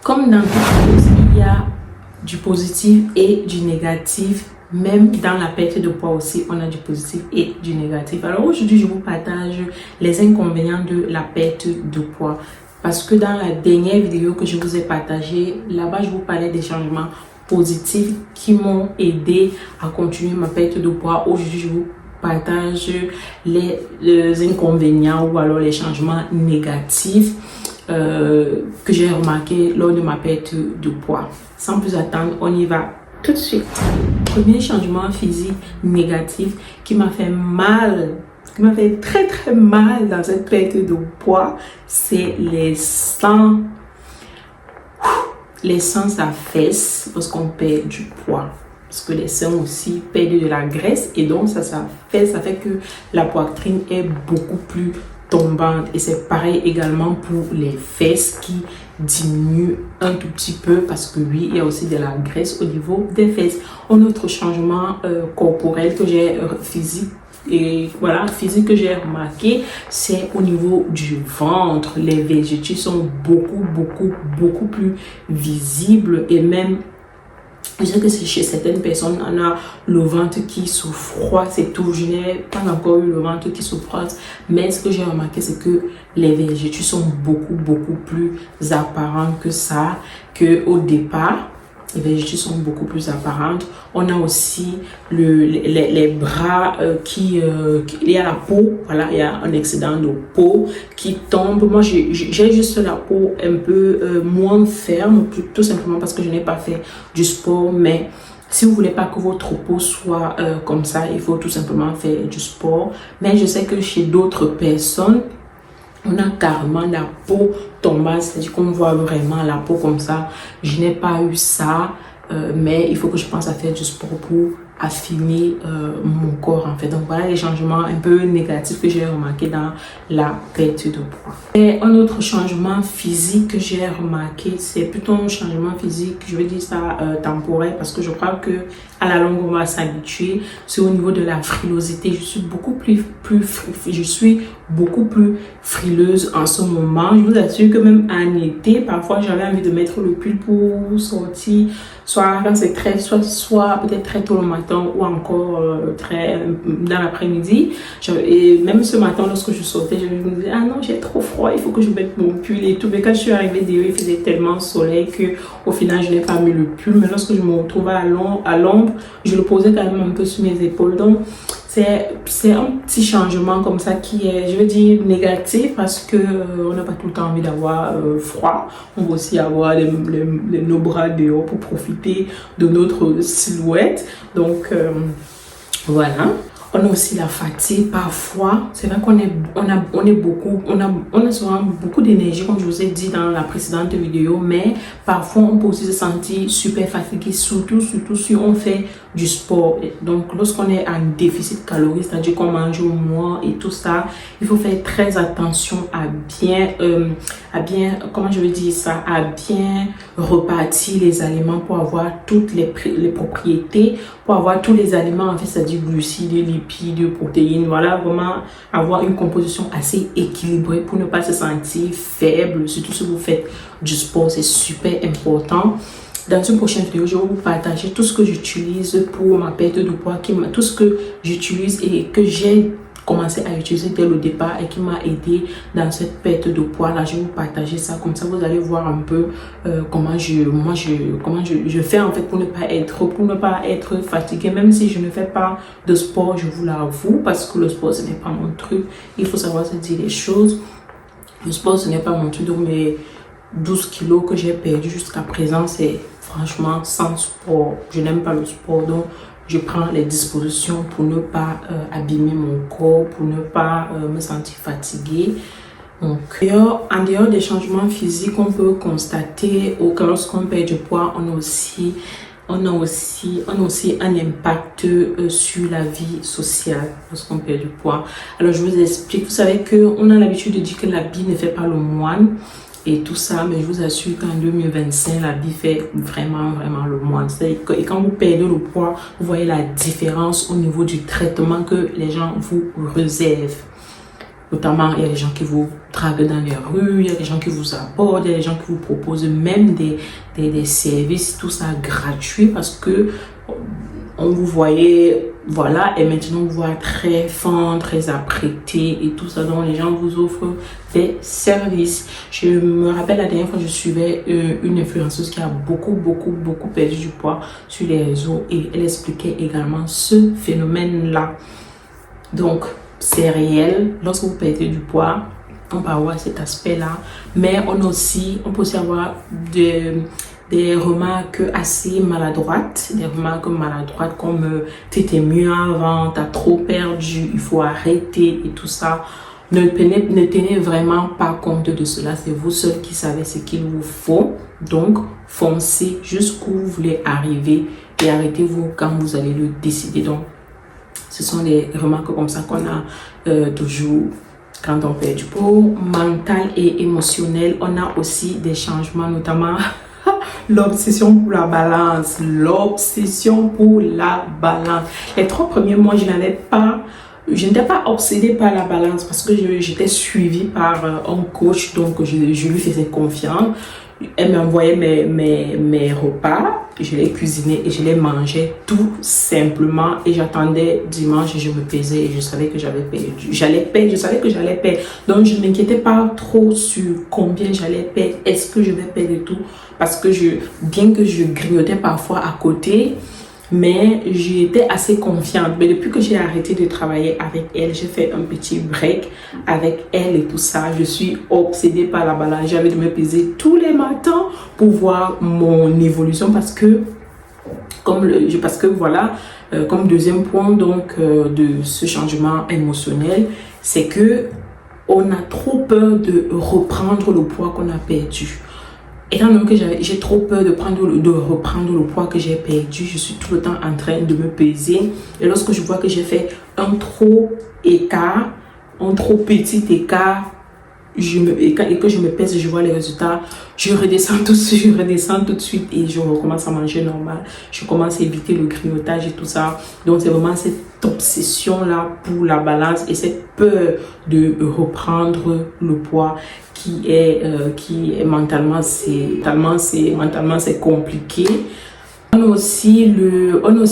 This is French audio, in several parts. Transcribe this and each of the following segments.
Comme dans toute chose, il y a du positif et du négatif. Même dans la perte de poids aussi, on a du positif et du négatif. Alors aujourd'hui, je vous partage les inconvénients de la perte de poids. Parce que dans la dernière vidéo que je vous ai partagée, là-bas, je vous parlais des changements positifs qui m'ont aidé à continuer ma perte de poids. Aujourd'hui, je vous partage les inconvénients ou alors les changements négatifs que j'ai remarqué lors de ma perte de poids. Sans plus attendre, on y va tout de suite. Premier changement physique négatif qui m'a fait mal, qui m'a fait très mal dans cette perte de poids, c'est les seins. Les seins, ça fesse lorsqu'on perd du poids. Parce que les seins aussi perdent de la graisse et donc ça fait que la poitrine est beaucoup plus tombante. Et c'est pareil également pour les fesses qui diminuent un tout petit peu parce que oui, il y a aussi de la graisse au niveau des fesses. Un autre changement corporel que j'ai physique que j'ai remarqué, c'est au niveau du ventre. Les vergetures sont beaucoup plus visibles et même je sais que chez certaines personnes, on a le ventre qui se froisse, c'est tout. Je n'ai pas encore eu le ventre qui se froisse, mais ce que j'ai remarqué, c'est que les vergetures sont beaucoup plus apparentes que ça, qu'au départ. Les vergetures sont beaucoup plus apparentes. On a aussi les bras il y a la peau, voilà, il y a un excédent de peau qui tombe. Moi, j'ai juste la peau un peu moins ferme, tout simplement parce que je n'ai pas fait du sport. Mais si vous voulez pas que votre peau soit comme ça, il faut tout simplement faire du sport. Mais je sais que chez d'autres personnes, on a carrément la peau tombante, c'est-à-dire qu'on voit vraiment la peau comme ça. Je n'ai pas eu ça, mais il faut que je pense à faire du sport pour affiner mon corps en fait. Donc voilà les changements un peu négatifs que j'ai remarqué dans la perte de poids. Et un autre changement physique que j'ai remarqué, c'est plutôt un changement physique, je veux dire ça temporaire, parce que je crois que à la longue on va s'habituer. C'est au niveau de la frilosité. Je suis beaucoup plus frileuse en ce moment. Je vous assure que même en été, parfois j'avais envie de mettre le pull pour sortir, soit quand c'est soit peut-être très tôt le matin ou encore très dans l'après-midi. Et même ce matin, lorsque je sortais, je me disais, ah non, j'ai trop froid, il faut que je mette mon pull et tout. Mais quand je suis arrivée dehors, il faisait tellement soleil que au final, je n'ai pas mis le pull. Mais lorsque je me retrouvais à l'ombre, je le posais quand même un peu sur mes épaules. Donc, c'est un petit changement comme ça qui est, je veux dire, négatif parce que on n'a pas tout le temps envie d'avoir froid. On veut aussi avoir nos bras dehors pour profiter de notre silhouette. Donc, voilà. On a aussi la fatigue parfois. C'est vrai qu'on a souvent beaucoup d'énergie, comme je vous ai dit dans la précédente vidéo, mais parfois on peut aussi se sentir super fatigué, surtout si on fait du sport. Donc lorsqu'on est en déficit calorique, c'est-à-dire qu'on mange moins et tout ça, il faut faire très attention à bien comment je veux dire ça, à bien repartir les aliments pour avoir toutes les propriétés, pour avoir tous les aliments en fait, c'est-à-dire glucides, lipides, protéines, voilà, vraiment avoir une composition assez équilibrée pour ne pas se sentir faible, surtout si vous faites du sport, c'est super important. Dans une prochaine vidéo, je vais vous partager tout ce que j'utilise pour ma perte de poids, tout ce que j'utilise et que j'ai commencé à utiliser dès le départ et qui m'a aidé dans cette perte de poids là. Je vais vous partager ça, comme ça vous allez voir un peu comment je fais en fait pour ne pas être fatigué, même si je ne fais pas de sport, je vous l'avoue, parce que le sport ce n'est pas mon truc. Il faut savoir se dire les choses. Le sport ce n'est pas mon truc, donc mes 12 kilos que j'ai perdu jusqu'à présent, c'est franchement sans sport. Je n'aime pas le sport, donc je prends les dispositions pour ne pas abîmer mon corps, pour ne pas me sentir fatiguée. Donc, en dehors des changements physiques, on peut constater que lorsqu'on perd du poids, on a aussi un impact sur la vie sociale lorsqu'on perd du poids. Alors, je vous explique. Vous savez qu'on a l'habitude de dire que l'habit ne fait pas le moine et tout ça, mais je vous assure qu'en 2025, l'habit fait vraiment le moine. Et quand vous perdez le poids, vous voyez la différence au niveau du traitement que les gens vous réservent. Notamment, il y a des gens qui vous draguent dans les rues, il y a des gens qui vous abordent, il y a des gens qui vous proposent même des services, tout ça gratuit parce que on vous voyait, voilà, et maintenant on vous voit très fin, très apprêté et tout ça. Donc les gens vous offrent des services. Je me rappelle la dernière fois, je suivais une influenceuse qui a beaucoup perdu du poids sur les réseaux et elle expliquait également ce phénomène-là. Donc, c'est réel. Lorsque vous perdez du poids, on peut avoir cet aspect-là. Mais on peut aussi avoir des remarques assez maladroites. Des remarques maladroites comme tu étais mieux avant, tu as trop perdu, il faut arrêter et tout ça. Ne tenez vraiment pas compte de cela. C'est vous seul qui savez ce qu'il vous faut. Donc, foncez jusqu'où vous voulez arriver et arrêtez-vous quand vous allez le décider. Donc, ce sont des remarques comme ça qu'on a toujours quand on perd du poids. Mental et émotionnel, on a aussi des changements, notamment l'obsession pour la balance. L'obsession pour la balance. Les 3 premiers mois, je n'étais pas obsédée par la balance parce que j'étais suivie par un coach, donc je lui faisais confiance. Elle m'envoyait mes repas, je les cuisinais et je les mangeais tout simplement. Et j'attendais dimanche et je me pesais et je savais que j'avais perdu. Je savais que j'allais perdre. Donc je ne m'inquiétais pas trop sur combien j'allais perdre. Est-ce que je vais perdre tout? Parce que bien que je grignotais parfois à côté, mais j'étais assez confiante. Mais depuis que j'ai arrêté de travailler avec elle, j'ai fait un petit break avec elle et tout ça. Je suis obsédée par la balance. J'avais de me peser tous les matins pour voir mon évolution parce que voilà, comme deuxième point donc de ce changement émotionnel, c'est que on a trop peur de reprendre le poids qu'on a perdu. Étant donné que j'ai trop peur de reprendre le poids que j'ai perdu, je suis tout le temps en train de me peser. Et lorsque je vois que j'ai fait un trop petit écart, et que je me pèse, je vois les résultats, je redescends tout de suite et je recommence à manger normal. Je commence à éviter le grignotage et tout ça. Donc c'est vraiment cette obsession-là pour la balance et cette peur de reprendre le poids qui est mentalement, c'est compliqué. On a aussi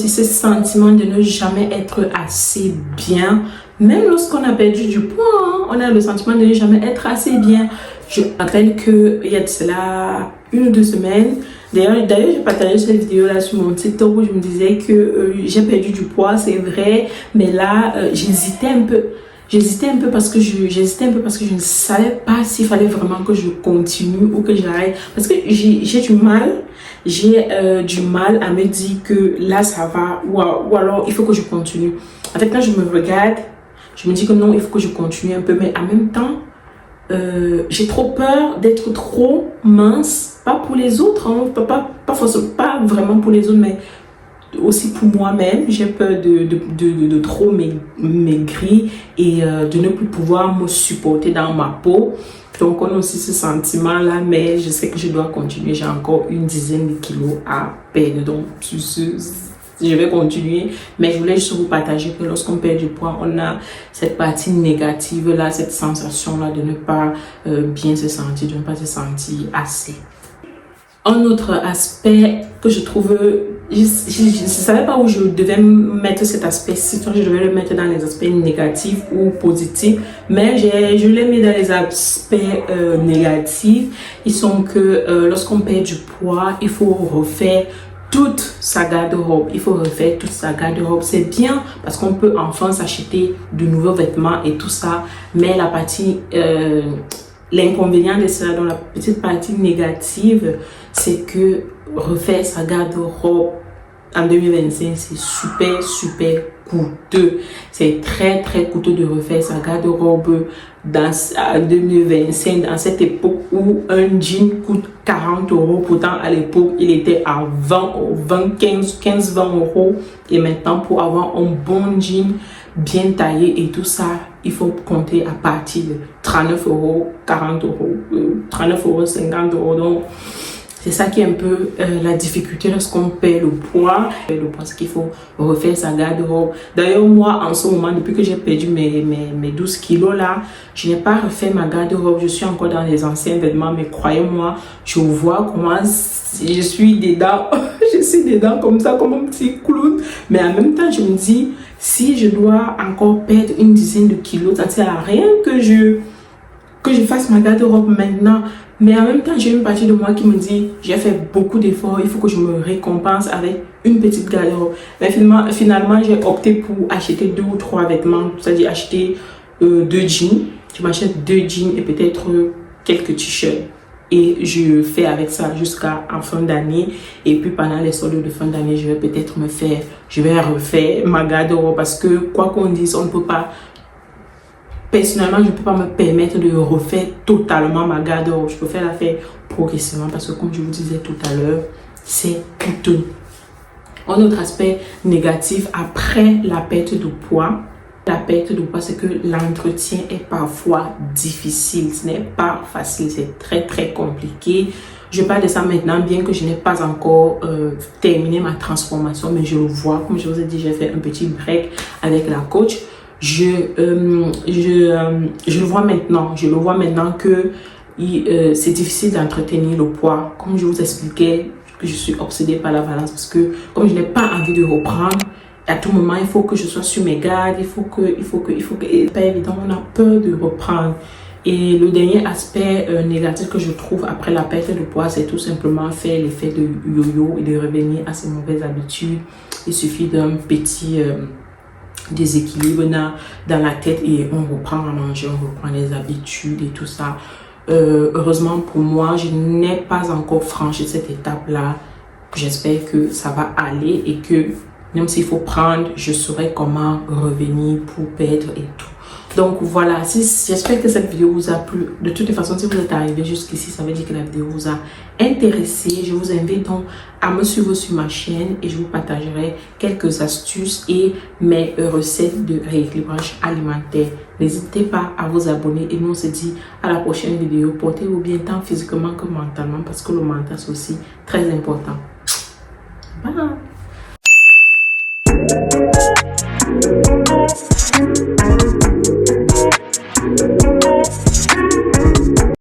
ce sentiment de ne jamais être assez bien. Même lorsqu'on a perdu du poids, hein, on a le sentiment de ne jamais être assez bien. Je me rappelle qu'il y a de cela 1 ou 2 semaines. D'ailleurs, j'ai partagé cette vidéo-là sur mon TikTok où je me disais que j'ai perdu du poids, c'est vrai. Mais là, j'hésitais un peu. Parce que je ne savais pas s'il fallait vraiment que je continue ou que j'arrête. Parce que j'ai du mal à me dire que là ça va ou alors il faut que je continue. En fait, quand je me regarde, je me dis que non, il faut que je continue un peu. Mais en même temps, j'ai trop peur d'être trop mince. Pas pour les autres, hein, pas vraiment pour les autres, mais aussi pour moi-même. J'ai peur de trop maigrir et de ne plus pouvoir me supporter dans ma peau. Donc on a aussi ce sentiment là, mais je sais que je dois continuer. J'ai encore 10 de kilos à perdre, donc je vais continuer. Mais je voulais juste vous partager que lorsqu'on perd du poids, on a cette partie négative là, cette sensation là de ne pas bien se sentir, de ne pas se sentir assez. Un autre aspect que je trouve, je ne savais pas où je devais mettre cet aspect, si je devais le mettre dans les aspects négatifs ou positifs, mais je l'ai mis dans les aspects négatifs. Ils sont que lorsqu'on perd du poids, il faut refaire toute sa garde-robe. C'est bien parce qu'on peut enfin s'acheter de nouveaux vêtements et tout ça, mais la partie... l'inconvénient de cela, dans la petite partie négative, c'est que refaire sa garde-robe en 2025, c'est super coûteux. C'est très coûteux de refaire sa garde-robe en 2025, dans cette époque où un jean coûte 40 €. Pourtant, à l'époque, il était à 15-20 €. Et maintenant, pour avoir un bon jean bien taillé et tout ça, il faut compter à partir de 39 €, 40 €, 39 €, 50 €. Donc, C'est ça qui est un peu la difficulté lorsqu'on perd le poids. Le poids, c'est qu'il faut refaire sa garde-robe. D'ailleurs, moi, en ce moment, depuis que j'ai perdu mes 12 kilos là, je n'ai pas refait ma garde-robe. Je suis encore dans les anciens vêtements, mais croyez-moi, je vois comment je suis dedans. Je suis dedans comme ça, comme un petit clown. Mais en même temps, je me dis, si je dois encore perdre une dizaine de kilos, ça ne sert à rien que je fasse ma garde-robe maintenant. Mais en même temps, j'ai une partie de moi qui me dit, j'ai fait beaucoup d'efforts, il faut que je me récompense avec une petite garde-robe. Mais finalement, j'ai opté pour acheter 2 ou 3 vêtements, c'est-à-dire acheter 2 jeans. Je m'achète 2 jeans et peut-être quelques t-shirts. Et je fais avec ça jusqu'à en fin d'année. Et puis pendant les soldes de fin d'année, je vais refaire ma garde-robe parce que quoi qu'on dise, on ne peut pas. Personnellement, je ne peux pas me permettre de refaire totalement ma garde-robe. Je préfère la faire progressivement parce que comme je vous disais tout à l'heure, c'est coûteux. Un autre aspect négatif après la perte de poids, c'est que l'entretien est parfois difficile. Ce n'est pas facile, c'est très très compliqué. Je parle de ça maintenant, bien que je n'ai pas encore terminé ma transformation, mais je le vois. Comme je vous ai dit, j'ai fait un petit break avec la coach. Je le vois maintenant. Je le vois maintenant que c'est difficile d'entretenir le poids. Comme je vous expliquais, que je suis obsédée par la balance parce que comme je n'ai pas envie de reprendre, à tout moment, il faut que je sois sur mes gardes, il faut que, c'est pas évident, on a peur de reprendre. Et le dernier aspect négatif que je trouve après la perte de poids, c'est tout simplement faire l'effet de yo-yo et de revenir à ses mauvaises habitudes. Il suffit d'un petit déséquilibre dans la tête et on reprend à manger, on reprend les habitudes et tout ça. Heureusement pour moi, je n'ai pas encore franchi cette étape-là. J'espère que ça va aller et que même s'il faut prendre, je saurai comment revenir pour perdre et tout. Donc voilà, j'espère que cette vidéo vous a plu. De toute façon, si vous êtes arrivé jusqu'ici, ça veut dire que la vidéo vous a intéressé. Je vous invite donc à me suivre sur ma chaîne et je vous partagerai quelques astuces et mes recettes de rééquilibrage alimentaire. N'hésitez pas à vous abonner et nous on se dit à la prochaine vidéo. Portez-vous bien tant physiquement que mentalement parce que le mental c'est aussi très important. Bye!